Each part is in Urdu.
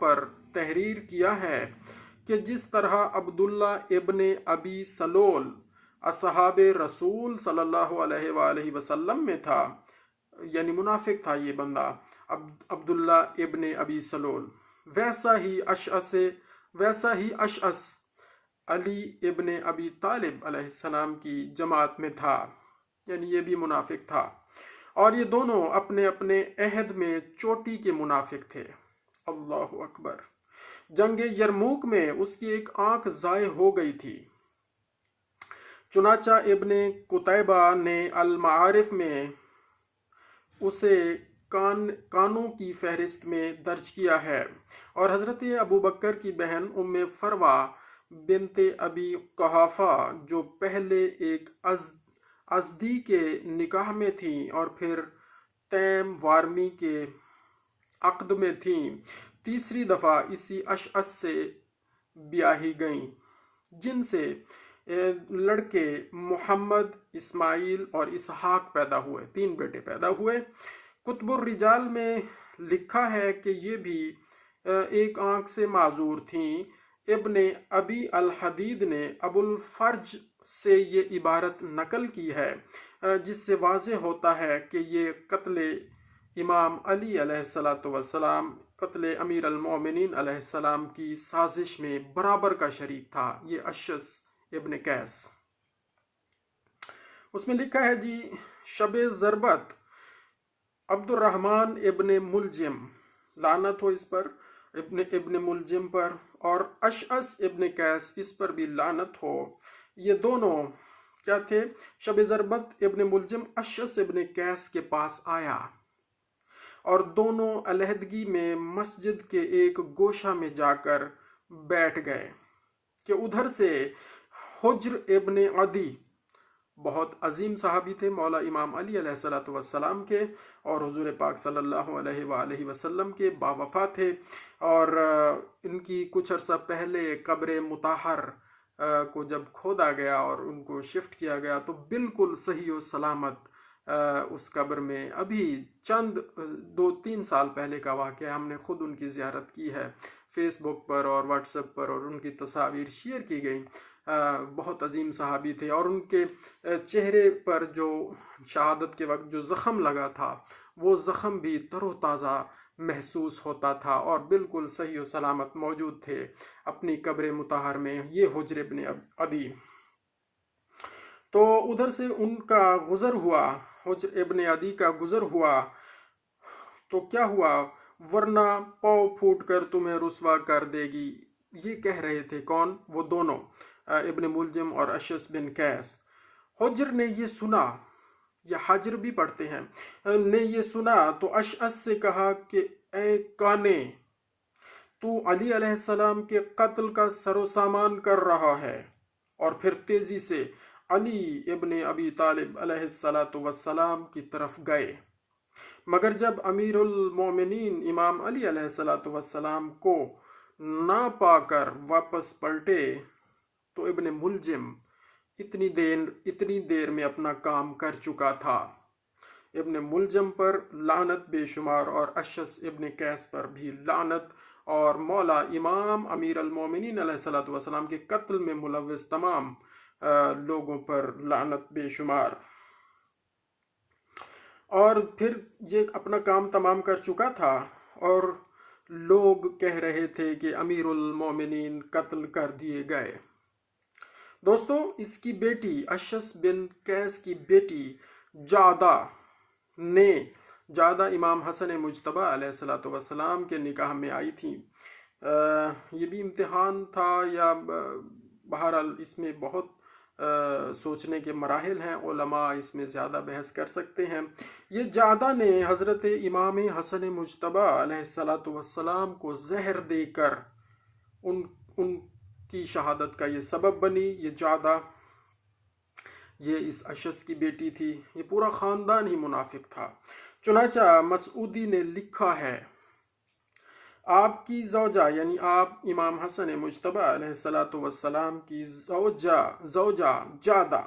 پر تحریر کیا ہے کہ جس طرح عبداللہ ابن ابی سلول اصحاب رسول صلی اللہ علیہ وآلہ وسلم میں تھا، یعنی منافق تھا یہ بندہ عبداللہ ابن ابی سلول، ویسا ہی اشعث علی ابن ابی طالب علیہ السلام کی جماعت میں تھا، یعنی یہ بھی منافق تھا، اور یہ دونوں اپنے اپنے عہد میں چوٹی کے منافق تھے۔ اللہ اکبر۔ جنگ یرموک میں اس کی ایک آنکھ ضائع ہو گئی تھی، چنانچہ ابن قتیبہ نے المعارف میں اسے کانوں کی فہرست میں درج کیا ہے، اور حضرت ابو بکر کی بہن ام فروہ بنت ابی قحافہ جو پہلے ایک ازدی کے نکاح میں تھیں اور پھر تیم وارمی کے عقد میں تھیں، تیسری دفعہ اسی اشعث سے بیاہی گئیں، جن سے لڑکے محمد، اسماعیل اور اسحاق پیدا ہوئے، 3 بیٹے پیدا ہوئے۔ کتب الرجال میں لکھا ہے کہ یہ بھی ایک آنکھ سے معذور تھیں۔ ابن ابی الحدید نے ابو الفرج سے یہ عبارت نقل کی ہے، جس سے واضح ہوتا ہے کہ یہ قتل امام علی علیہ السلام، قتل امیر المومنین علیہ السلام کی سازش میں برابر کا شریک تھا، یہ اشعث ابن قیس۔ اس میں لکھا ہے جی، شب ضربت عبد الرحمن ابن ملجم، لعنت ہو اس پر، ابن ملجم پر، اور اشعث ابن قیس، اس پر بھی لعنت ہو۔ یہ دونوں کیا تھے؟ شب ضربت ابن ملجم اشعث ابن قیس کے پاس آیا اور دونوں علیحدگی میں مسجد کے ایک گوشہ میں جا کر بیٹھ گئے کہ ادھر سے حجر ابن عدی، بہت عظیم صحابی تھے، مولا امام علی علیہ السلام کے اور حضور پاک صلی اللہ علیہ وآلہ وسلم کے باوفا تھے، اور ان کی کچھ عرصہ پہلے قبر مطہر کو جب کھودا گیا اور ان کو شفٹ کیا گیا تو بالکل صحیح و سلامت اس قبر میں، ابھی چند 2-3 سال پہلے کا واقعہ، ہم نے خود ان کی زیارت کی ہے، فیس بک پر اور واٹس ایپ پر، اور ان کی تصاویر شیئر کی گئیں۔ بہت عظیم صحابی تھے، اور ان کے چہرے پر جو شہادت کے وقت جو زخم لگا تھا وہ زخم بھی تر و تازہ محسوس ہوتا تھا اور بالکل صحیح و سلامت موجود تھے اپنی قبر مطہر میں، یہ حجر ابن عدی۔ تو ادھر سے ان کا گزر ہوا، حجر ابن عدی کا گزر ہوا تو کیا ہوا؟ ورنہ پاؤ پھوٹ کر تمہیں رسوا کر دے گی، یہ کہہ رہے تھے کون؟ وہ دونوں، ابن ملجم اور اشعث بن قیس۔ حجر نے یہ سنا، یا حجر بھی پڑھتے ہیں، نے یہ سنا تو اشعث سے کہا کہ اے کانے، تو علی علیہ السلام کے قتل کا سر و سامان کر رہا ہے، اور پھر تیزی سے علی ابن ابی طالب علیہ السلام کی طرف گئے، مگر جب امیر المومنین امام علی علیہ السلام کو نہ پا کر واپس پلٹے تو ابن ملجم اتنی دیر میں اپنا کام کر چکا تھا۔ ابن ملجم پر لعنت بے شمار اور اشعث ابن قیس پر بھی لعنت، اور مولا امام امیر المومنین علیہ السلام کے قتل میں ملوث تمام لوگوں پر لعنت بے شمار۔ اور پھر یہ اپنا کام تمام کر چکا تھا اور لوگ کہہ رہے تھے کہ امیر المومنین قتل کر دیے گئے۔ دوستو، اس کی بیٹی اشعث بن قیس کی بیٹی جعدہ امام حسن مجتبی علیہ السلام کے نکاح میں آئی تھی۔ یہ بھی امتحان تھا، یا بہرحال اس میں بہت سوچنے کے مراحل ہیں، علماء اس میں زیادہ بحث کر سکتے ہیں۔ یہ جعدہ نے حضرت امام حسن مجتبی علیہ السلام کو زہر دے کر ان کی شہادت کا یہ سبب بنی۔ یہ جعدہ، یہ اس اشعث کی بیٹی تھی، یہ پورا خاندان ہی منافق تھا۔ چنانچہ مسعودی نے لکھا ہے، آپ کی زوجہ یعنی آپ امام حسن مجتبی علیہ السلام کی زوجہ جعدہ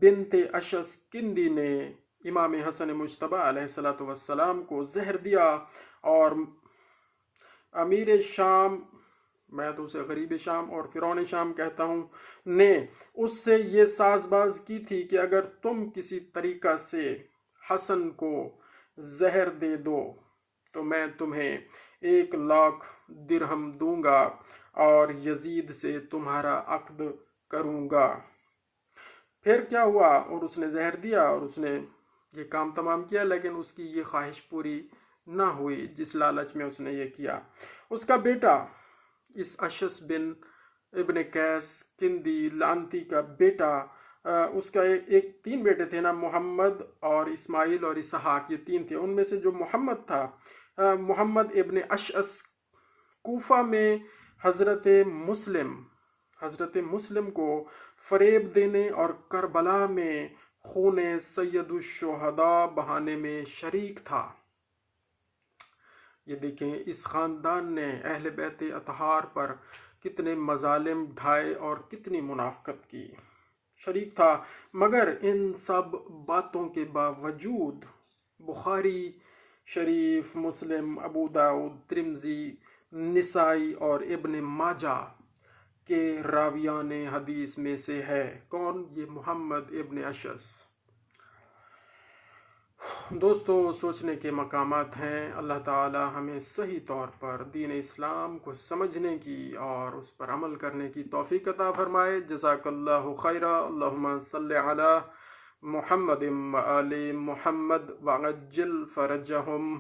بنت اشعث کندی نے امام حسن مجتبی علیہ الصلوۃ والسلام کو زہر دیا، اور امیر شام، میں تو اسے غریب شام اور فرعون شام کہتا ہوں، نے اس سے یہ ساز باز کی تھی کہ اگر تم کسی طریقہ سے حسن کو زہر دے دو تو میں تمہیں 1,00,000 درہم دوں گا اور یزید سے تمہارا عقد کروں گا۔ پھر کیا ہوا؟ اور اس نے زہر دیا اور اس نے یہ کام تمام کیا، لیکن اس کی یہ خواہش پوری نہ ہوئی جس لالچ میں اس نے یہ کیا۔ اس کا بیٹا، اس اشعث بن ابن قیس کندی لعنتی کا بیٹا، اس کا تین بیٹے تھے نا، محمد اور اسماعیل اور اسحاق، یہ تین تھے۔ ان میں سے جو محمد تھا، محمد ابن اشعث، کوفہ میں حضرت مسلم کو فریب دینے اور کربلا میں خون سید الشہداء بہانے میں شریک تھا۔ یہ دیکھیں اس خاندان نے اہل بیت اطہار پر کتنے مظالم ڈھائے اور کتنی منافقت کی، شریک تھا۔ مگر ان سب باتوں کے باوجود بخاری شریف، مسلم، ابو داؤد، ترمذی، نسائی اور ابن ماجہ کے راویان حدیث میں سے ہے کون؟ یہ محمد ابن اشعث۔ دوستو، سوچنے کے مقامات ہیں۔ اللہ تعالی ہمیں صحیح طور پر دین اسلام کو سمجھنے کی اور اس پر عمل کرنے کی توفیق عطا فرمائے۔ جزاک اللہ خیرا۔ اللہم صلی علی محمد و آل محمد وعجل فرجہم۔